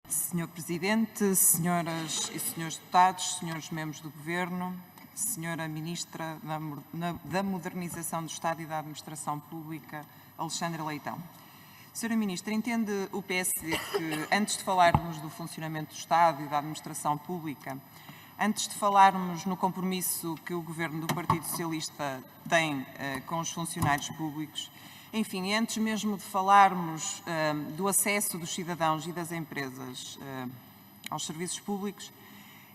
Senhor Presidente, senhoras e senhores deputados, senhores membros do Governo, Senhora Ministra da Modernização do Estado e da Administração Pública, Alexandra Leitão. Senhora Ministra, entende o PSD que, antes de falarmos do funcionamento do Estado e da Administração Pública, antes de falarmos no compromisso que o Governo do Partido Socialista tem com os funcionários públicos, enfim, antes mesmo de falarmos do acesso dos cidadãos e das empresas aos serviços públicos,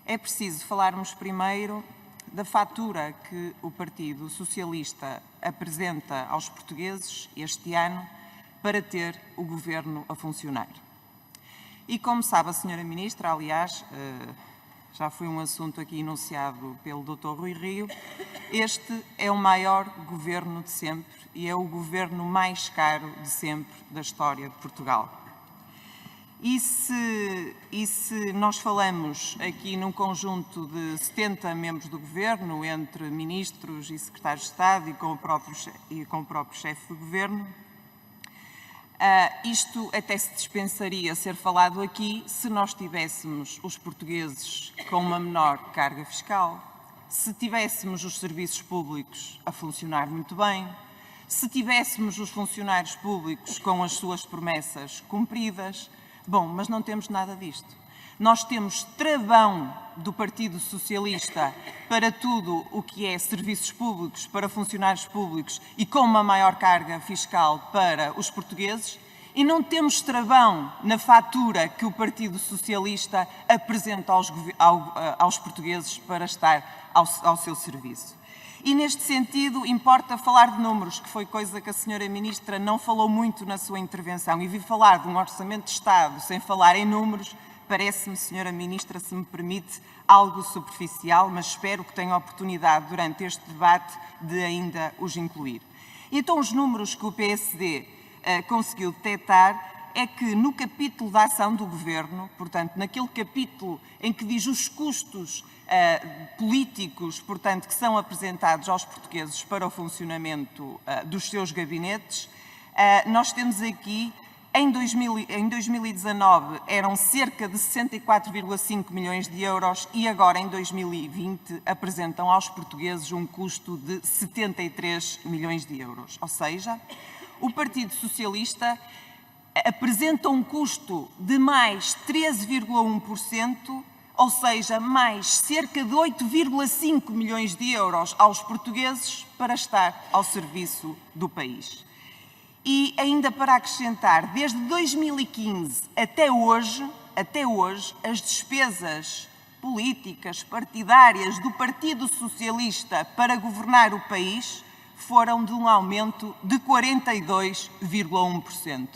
é preciso falarmos primeiro da fatura que o Partido Socialista apresenta aos portugueses este ano para ter o Governo a funcionar. E como sabe a Senhora Ministra, aliás, já foi um assunto aqui enunciado pelo Dr. Rui Rio, este é o maior governo de sempre e é o governo mais caro de sempre da história de Portugal. E se nós falamos aqui num conjunto de 70 membros do governo, entre ministros e secretários de Estado e com o próprio chefe do governo, isto até se dispensaria ser falado aqui se nós tivéssemos os portugueses com uma menor carga fiscal, se tivéssemos os serviços públicos a funcionar muito bem, se tivéssemos os funcionários públicos com as suas promessas cumpridas. Bom, mas não temos nada disto. Nós temos travão do Partido Socialista para tudo o que é serviços públicos, para funcionários públicos e com uma maior carga fiscal para os portugueses, e não temos travão na fatura que o Partido Socialista apresenta aos portugueses para estar ao seu serviço. E neste sentido importa falar de números, que foi coisa que a Senhora Ministra não falou muito na sua intervenção, e vir falar de um orçamento de Estado sem falar em números parece-me, Senhora Ministra, se me permite, algo superficial, mas espero que tenha a oportunidade durante este debate de ainda os incluir. E então os números que o PSD conseguiu detectar é que no capítulo da ação do Governo, portanto, naquele capítulo em que diz os custos políticos, portanto, que são apresentados aos portugueses para o funcionamento dos seus gabinetes, nós temos aqui, em 2019, eram cerca de 64,5 milhões de euros e agora, em 2020, apresentam aos portugueses um custo de 73 milhões de euros. Ou seja, o Partido Socialista apresenta um custo de mais 13,1%, ou seja, mais cerca de 8,5 milhões de euros aos portugueses para estar ao serviço do país. E ainda para acrescentar, desde 2015 até hoje, as despesas políticas partidárias do Partido Socialista para governar o país foram de um aumento de 42,1%.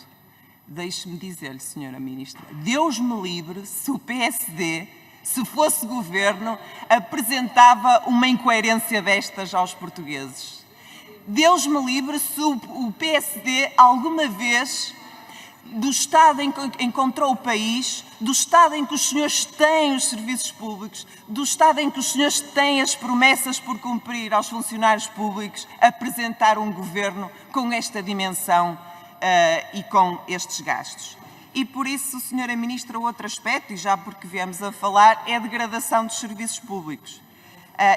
Deixe-me dizer-lhe, Senhora Ministra, Deus me livre se o PSD, se fosse governo, apresentava uma incoerência destas aos portugueses. Deus me livre se o PSD alguma vez, do estado em que encontrou o país, do estado em que os senhores têm os serviços públicos, do estado em que os senhores têm as promessas por cumprir aos funcionários públicos, apresentar um governo com esta dimensão e com estes gastos. E por isso, Senhora Ministra, outro aspecto, e já porque viemos a falar, é a degradação dos serviços públicos.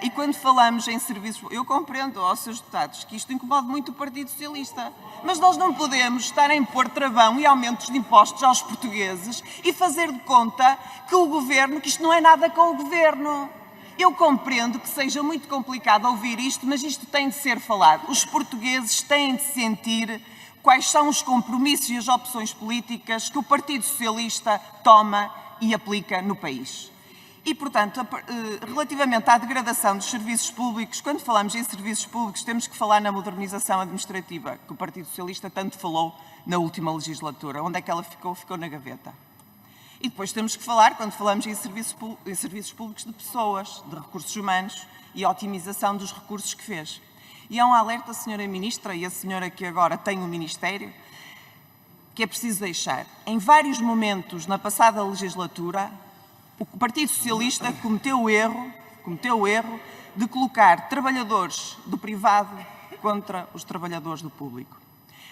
E quando falamos em serviços, eu compreendo aos seus deputados que isto incomoda muito o Partido Socialista, mas nós não podemos estar a impor travão e aumentos de impostos aos portugueses e fazer de conta que o Governo, que isto não é nada com o Governo. Eu compreendo que seja muito complicado ouvir isto, mas isto tem de ser falado. Os portugueses têm de sentir quais são os compromissos e as opções políticas que o Partido Socialista toma e aplica no país. E, portanto, relativamente à degradação dos serviços públicos, quando falamos em serviços públicos, temos que falar na modernização administrativa, que o Partido Socialista tanto falou na última legislatura. Onde é que ela ficou? Ficou na gaveta. E depois temos que falar, quando falamos em serviços públicos, de pessoas, de recursos humanos e a otimização dos recursos que fez. E há um alerta, Senhora Ministra, e a senhora que agora tem o Ministério, que é preciso deixar. Em vários momentos na passada legislatura, o Partido Socialista cometeu o erro de colocar trabalhadores do privado contra os trabalhadores do público.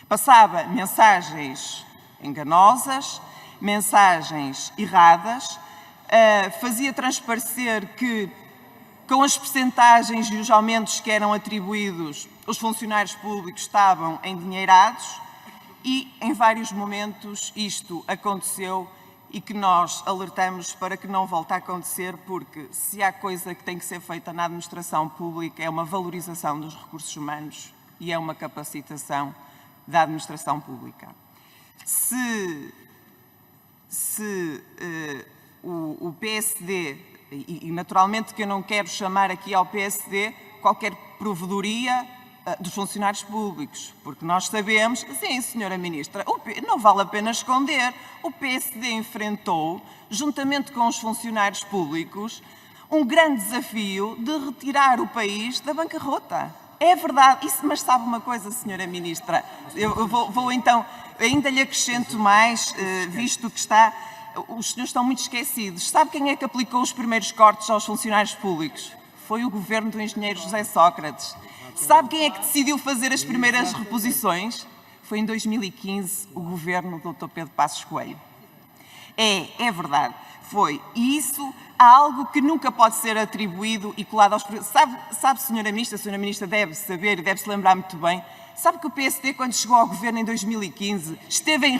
Passava mensagens enganosas, mensagens erradas, fazia transparecer que, com as percentagens e os aumentos que eram atribuídos, os funcionários públicos estavam endinheirados e, em vários momentos, isto aconteceu e que nós alertamos para que não volte a acontecer, porque se há coisa que tem que ser feita na administração pública é uma valorização dos recursos humanos e é uma capacitação da administração pública. Se o PSD, e naturalmente que eu não quero chamar aqui ao PSD qualquer provedoria dos funcionários públicos, porque nós sabemos, sim, senhora Ministra, não vale a pena esconder, o PSD enfrentou, juntamente com os funcionários públicos, um grande desafio de retirar o país da bancarrota. É verdade, mas sabe uma coisa, senhora Ministra, eu vou então, ainda lhe acrescento mais, visto que os senhores estão muito esquecidos. Sabe quem é que aplicou os primeiros cortes aos funcionários públicos? Foi o governo do engenheiro José Sócrates. Sabe quem é que decidiu fazer as primeiras reposições? Foi em 2015 o governo do Dr. Pedro Passos Coelho. É verdade, foi. E isso há algo que nunca pode ser atribuído e colado aos... Sabe, senhora Ministra deve saber e deve se lembrar muito bem, sabe que o PSD, quando chegou ao governo em 2015, esteve em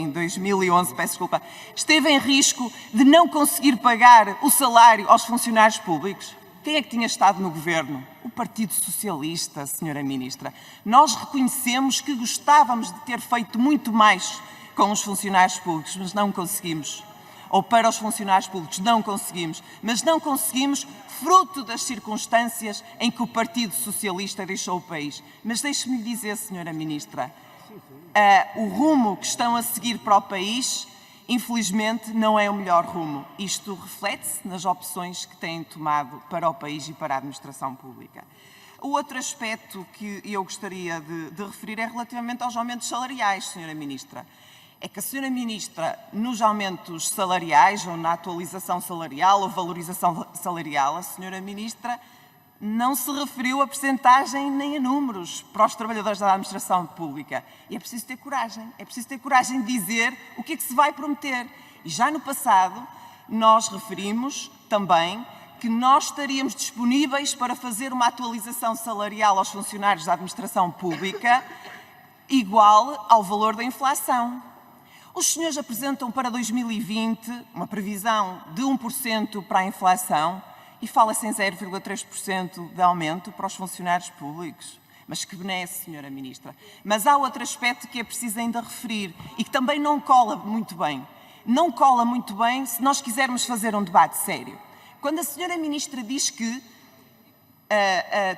2011, peço desculpa, esteve em risco de não conseguir pagar o salário aos funcionários públicos? Quem é que tinha estado no governo? O Partido Socialista, senhora Ministra. Nós reconhecemos que gostávamos de ter feito muito mais com os funcionários públicos, mas não conseguimos. Ou para os funcionários públicos, não conseguimos. Mas não conseguimos fruto das circunstâncias em que o Partido Socialista deixou o país. Mas deixe-me lhe dizer, senhora Ministra, o rumo que estão a seguir para o país, infelizmente, não é o melhor rumo. Isto reflete-se nas opções que têm tomado para o país e para a administração pública. O outro aspecto que eu gostaria de referir é relativamente aos aumentos salariais, senhora Ministra. É que a senhora Ministra, nos aumentos salariais, ou na atualização salarial, ou valorização salarial, a senhora Ministra não se referiu a percentagem nem a números para os trabalhadores da administração pública. E é preciso ter coragem de dizer o que é que se vai prometer. E já no passado nós referimos também que nós estaríamos disponíveis para fazer uma atualização salarial aos funcionários da administração pública igual ao valor da inflação. Os senhores apresentam para 2020 uma previsão de 1% para a inflação, e fala-se em 0,3% de aumento para os funcionários públicos. Mas que benesse, senhora Ministra. Mas há outro aspecto que é preciso ainda referir e que também não cola muito bem. Não cola muito bem se nós quisermos fazer um debate sério. Quando a senhora Ministra diz que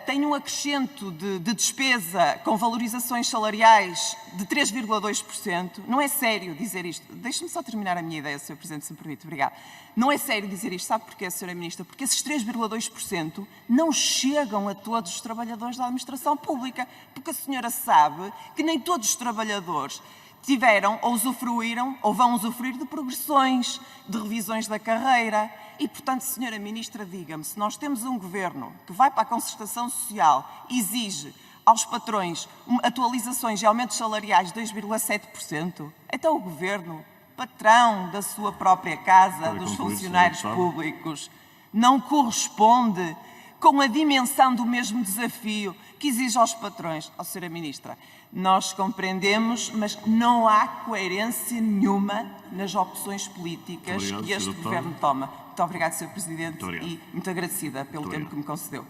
tem um acrescento de despesa com valorizações salariais de 3,2%, não é sério dizer isto. Deixe-me só terminar a minha ideia, Sr. Presidente, se me permite. Obrigada. Não é sério dizer isto. Sabe porquê, Sra. Ministra? Porque esses 3,2% não chegam a todos os trabalhadores da administração pública. Porque a senhora sabe que nem todos os trabalhadores tiveram ou usufruíram ou vão usufruir de progressões, de revisões da carreira. E, portanto, Sra. Ministra, diga-me, se nós temos um governo que vai para a concertação social e exige aos patrões atualizações e aumentos salariais de 2,7%, então o governo, patrão da sua própria casa, dos funcionários públicos, não corresponde com a dimensão do mesmo desafio que exige aos patrões. Oh, Sra. Ministra, nós compreendemos, mas não há coerência nenhuma nas opções políticas que este governo toma. Muito obrigada, Sr. Presidente, e muito agradecida pelo tempo que me concedeu.